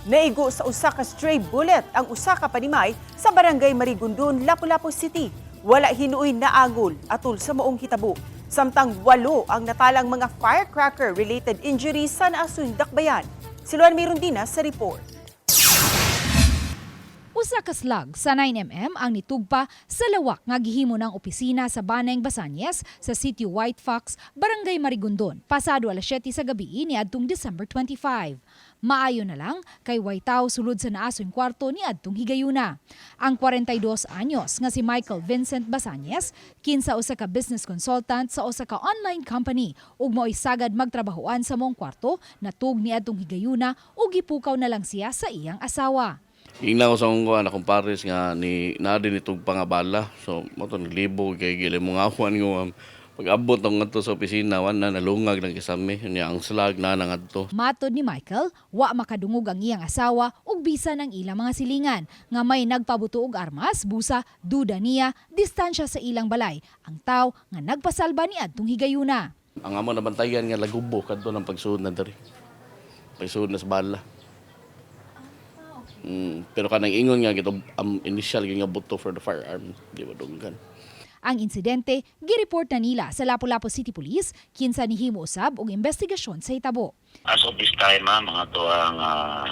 Naigo sa usa ka stray bullet ang usa ka panimay sa barangay Marigondon, Lapu-Lapu City. Wala hinuoy na agol atol sa moong hitabo. Samtang 8 ang natalang mga firecracker-related injuries sa naasoy dakbayan. Si Luan Mirondina sa report. Usa ka slag sa 9mm ang nitugpa sa lawak nga gihimo ng opisina sa Baneng Basanyes sa City White Fox, Barangay Marigondon, pasado alas 7 sa gabi niadtong December 25. Maayo na lang kay Waitaw sulod sa naasoy kwarto ni adtong higayuna. Ang 42 anyos nga si Michael Vincent Basanyes, kinsa usa ka business consultant sa usa ka online company ug mo'y sagad magtrabahoan sa mong kwarto, natug ni adtong higayuna ug gipukaw na lang siya sa iyang asawa. Ingna ko sa akong pares nga ni din itong pangabala. So, mo to naglibog kay gili mo nga awan ko pag-abot ng ngadto sa opisina wan na nalungag ng kisame niya ang slag na ngadto. Matod ni Michael, wa makadungog ang iyang asawa ug bisan ang ilang mga silingan nga may nagpabuto og armas, busa, duda niya, distansya sa ilang balay. Ang taw nga nagpasalba ni adtong higayuna. Ang amo nabantayan nga lagubo kadto ng pagsuod na diri. Pagsuod na sa bala. Pero kanang ingon nga gito initial nga buto for the firearm, di ba dunggan. Ang insidente gireport na nila sa Lapu-Lapu City Police kinsa nihimo usab og investigasyon sa hitabo. As of this time, mga to ang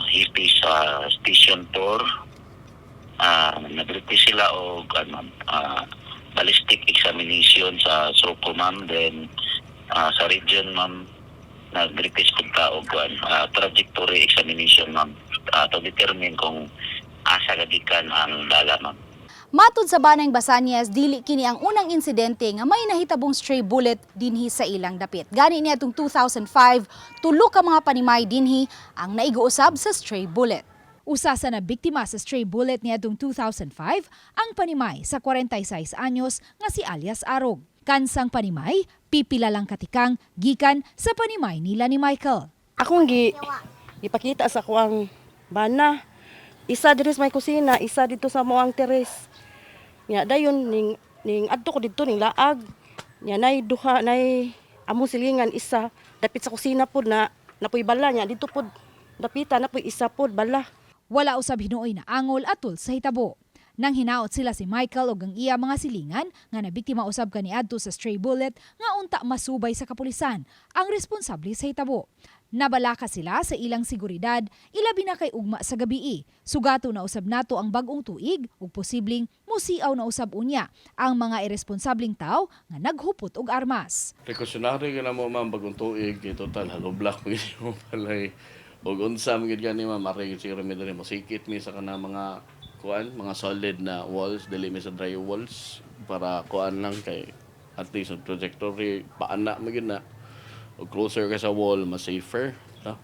hipi sa Station 4. Nag-request sila og ballistic examination sa Soko, ma'am. Then sa region, ma'am, nag-request punta og trajectory examination, ma'am, to determine kung asa gagikan ang dala, ma'am. Matod sa Baneng Basanyes, dili kini ang unang insidente nga may nahitabong stray bullet dinhi sa ilang dapit. Gani niya itong 2005, tulo ka mga panimay dinhi ang naigo-usab sa stray bullet. Usa sa nabiktima sa stray bullet niadtong 2005 ang panimay sa 46 anyos nga si alias Arog. Kansang panimay, pipila lang katikang gikan sa panimay nila ni Michael. Akong ipakita sa kuang bana. Isa dito sa may kusina, isa dito sa moang teres. Nya dayon ning adto ko dito ning laag. Nya nay duha nay among silingan isa dapit sa kusina pod na napoy bala nya dito pod dapita napoy isa pod bala. Wala usab hinuoy na angol atol sa hitabo. Nang hinaot sila si Michael ug ang iya mga silingan nga nabiktima usab kaniadto sa stray bullet nga unta masubay sa kapulisan ang responsable sa hitabo. Nabalaka sila sa ilang seguridad, ilabi na kay ugma sa gabii. Sugato na usab nato ang bag-ong tuig ug posibleng musiaw na usab unya ang mga irresponsableng tao nga naghupot og armas. Precautionary ka na mo, ma'am, bagong tuig, kay total haloblock mo mo palay. Og unsa man gid gani, ma'am, aray siguro mi diri mosikit mi sa kana mga mga solid na walls, dili mi sa dry walls para kuan lang kay at least ang trajectory paana mo gid na. O closer ka sa wall, mas safer. No?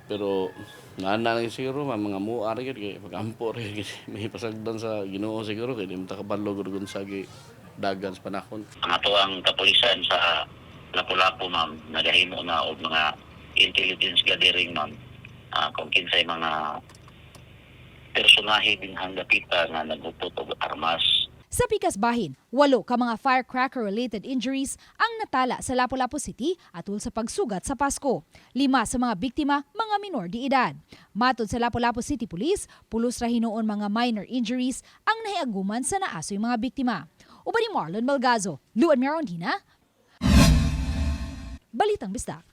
Pero naana lang siguro, mga muar gid kay pagampo rin may pasagdan sa Ginoo siguro kay di mo takabalo gud sa dagan sa panahon. Mga to ang kapulisan sa Lapu-Lapu, ma'am, nagahimo na og mga intelligence gathering, ma'am. Kung kinsay mga personahe din hanggapita nga nagupot og armas. Sa pikas bahin, 8 ka mga firecracker-related injuries ang natala sa Lapu-Lapu City atol sa pagsugat sa Pasko. 5 sa mga biktima, mga minor de edad. Matod sa Lapu-Lapu City Police, pulos ra hinuon mga minor injuries ang nahiaguman sa naasoy mga biktima. Uban ni Marlon Malgazo, Luan Mirondina, Balitang Bisdak.